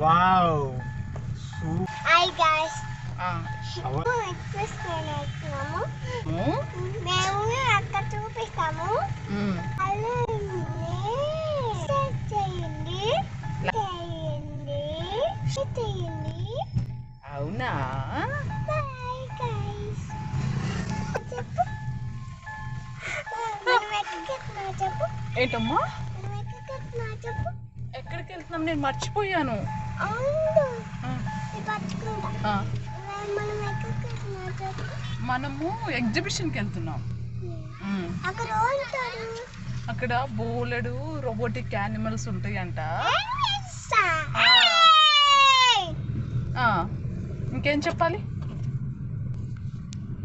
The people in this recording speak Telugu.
వావ్. Hi guys. అవ మేము అక్కడ చూపిస్తాము. అవునా? ఏంటమ్మా? ఎక్కడికి వెళ్తున్నాం? నేను మర్చిపోయాను. మనము ఎగ్జిబిషన్కి వెళ్తున్నాం. అక్కడ బోలెడు రోబోటిక్ యానిమల్స్ ఉంటాయంట. ఇంకేం చెప్పాలి?